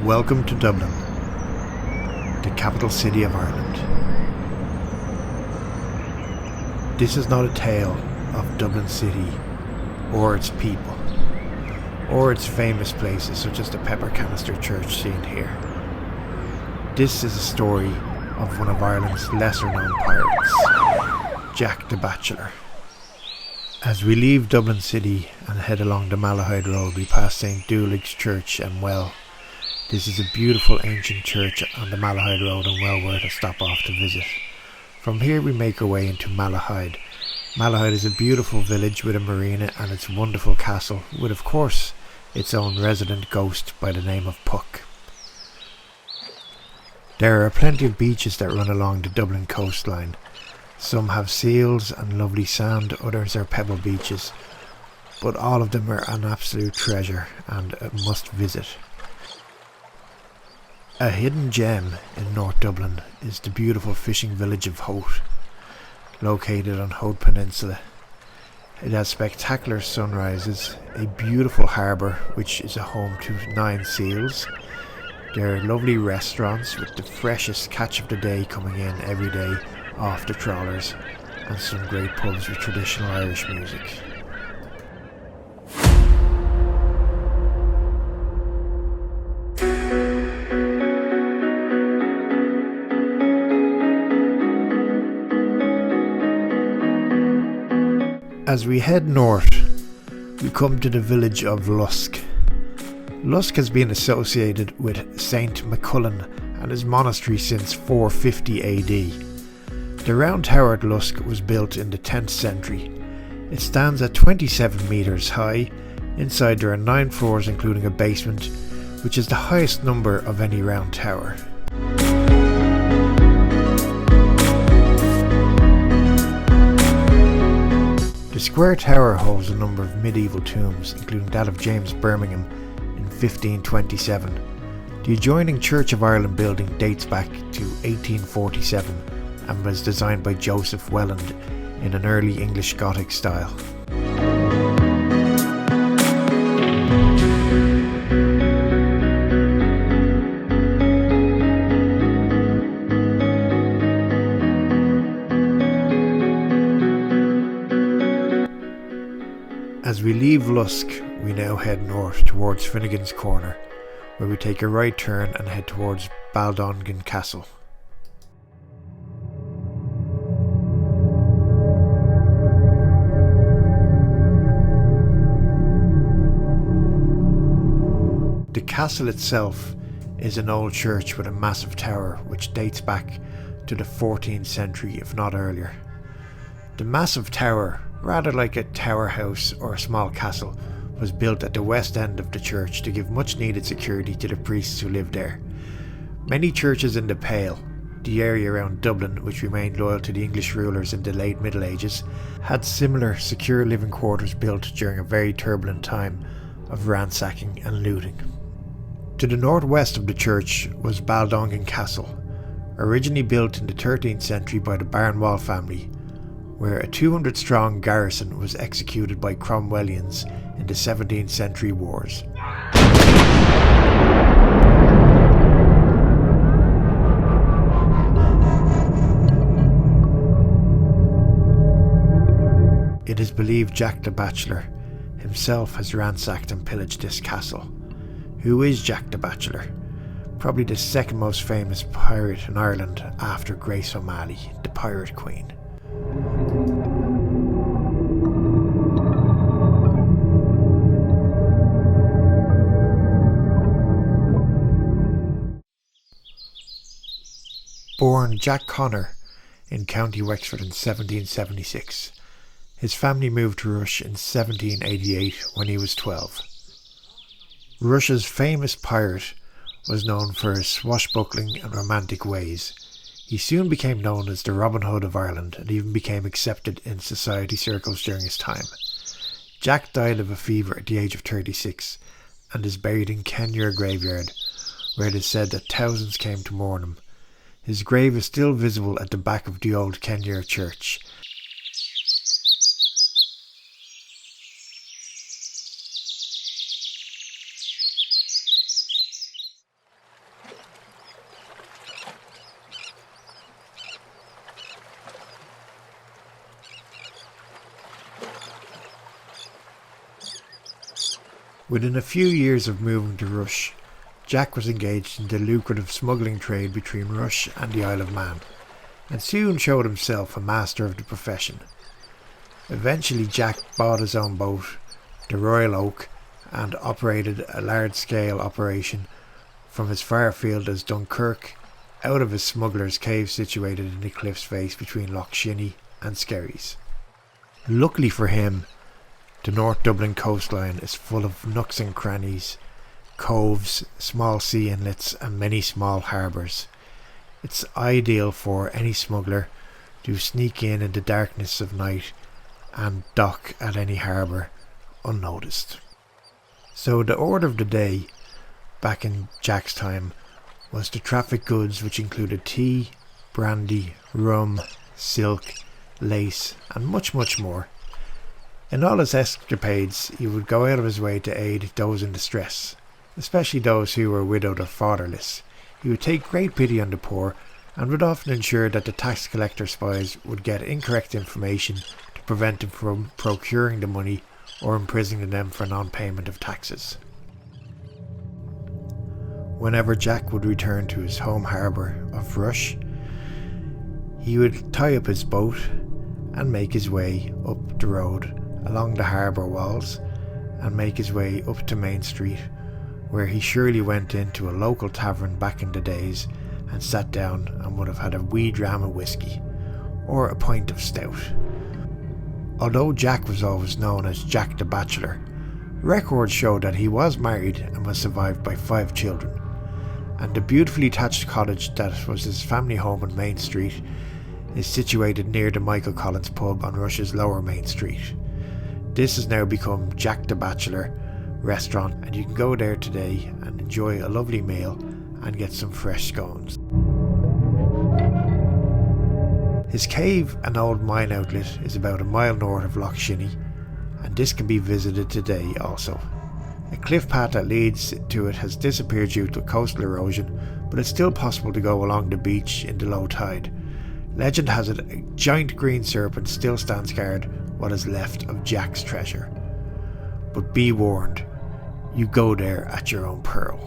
Welcome to Dublin, the capital city of Ireland. This is not a tale of Dublin city or its people, or its famous places such as the Pepper Canister Church seen here. This is a story of one of Ireland's lesser known pirates, Jack the Bachelor. As we leave Dublin city and head along the Malahide Road, we pass St. Dúlaig's Church and Well. This is a beautiful ancient church on the Malahide Road and well worth a stop off to visit. From here we make our way into Malahide. Malahide is a beautiful village with a marina and its wonderful castle, with of course its own resident ghost by the name of Puck. There are plenty of beaches that run along the Dublin coastline. Some have seals and lovely sand, others are pebble beaches, but all of them are an absolute treasure and a must visit. A hidden gem in North Dublin is the beautiful fishing village of Howth, located on Howth Peninsula. It has spectacular sunrises, a beautiful harbour which is a home to 9 seals. There are lovely restaurants with the freshest catch of the day coming in every day off the trawlers, and some great pubs with traditional Irish music. As we head north, we come to the village of Lusk. Lusk has been associated with Saint Macullen and his monastery since 450 AD. The round tower at Lusk was built in the 10th century. It stands at 27 metres high. Inside there are 9 floors including a basement, which is the highest number of any round tower. The square tower holds a number of medieval tombs, including that of James Birmingham in 1527. The adjoining Church of Ireland building dates back to 1847 and was designed by Joseph Welland in an early English Gothic style. As we leave Lusk, we now head north towards Finnegan's Corner, where we take a right turn and head towards Baldongan Castle. The castle itself is an old church with a massive tower which dates back to the 14th century, if not earlier. The massive tower, rather like a tower house or a small castle, was built at the west end of the church to give much needed security to the priests who lived there. Many churches in the Pale, the area around Dublin which remained loyal to the English rulers in the late Middle Ages, had similar secure living quarters built during a very turbulent time of ransacking and looting. To the northwest of the church was Baldongan Castle, originally built in the 13th century by the Barnwell family, where a 200-strong garrison was executed by Cromwellians in the 17th century wars. It is believed Jack the Bachelor himself has ransacked and pillaged this castle. Who is Jack the Bachelor? Probably the second most famous pirate in Ireland after Grace O'Malley, the Pirate Queen. Born Jack Connor in County Wexford in 1776, his family moved to Rush in 1788 when he was 12. Rush's famous pirate was known for his swashbuckling and romantic ways. He soon became known as the Robin Hood of Ireland and even became accepted in society circles during his time. Jack died of a fever at the age of 36 and is buried in Kenure graveyard, where it is said that thousands came to mourn him. His grave is still visible at the back of the old Kenure church. Within a few years of moving to Rush, Jack was engaged in the lucrative smuggling trade between Rush and the Isle of Man, and soon showed himself a master of the profession. Eventually Jack bought his own boat, the Royal Oak, and operated a large-scale operation from as far afield as Dunkirk, out of his smuggler's cave situated in the cliff's face between Loch Shinny and Skerries. Luckily for him, the North Dublin coastline is full of nooks and crannies, coves, small sea inlets and many small harbours. It's ideal for any smuggler to sneak in the darkness of night and dock at any harbour unnoticed. So the order of the day, back in Jack's time, was to traffic goods which included tea, brandy, rum, silk, lace and much more. In all his escapades he would go out of his way to aid those in distress, especially those who were widowed or fatherless. He would take great pity on the poor and would often ensure that the tax collector spies would get incorrect information to prevent them from procuring the money or imprisoning them for non-payment of taxes. Whenever Jack would return to his home harbour of Rush, he would tie up his boat and make his way up the road along the harbour walls and make his way up to Main Street, where he surely went into a local tavern back in the days and sat down and would have had a wee dram of whiskey or a pint of stout. Although Jack was always known as Jack the Bachelor, records show that he was married and was survived by 5 children, and the beautifully thatched cottage that was his family home on Main Street is situated near the Michael Collins pub on Rush's Lower Main Street. This has now become Jack the Bachelor restaurant, and you can go there today and enjoy a lovely meal and get some fresh scones. His cave and old mine outlet is about a mile north of Loch Shinny, and this can be visited today also. A cliff path that leads to it has disappeared due to coastal erosion, but it's still possible to go along the beach in the low tide. Legend has it a giant green serpent still stands guard what is left of Jack's treasure. But be warned, you go there at your own peril.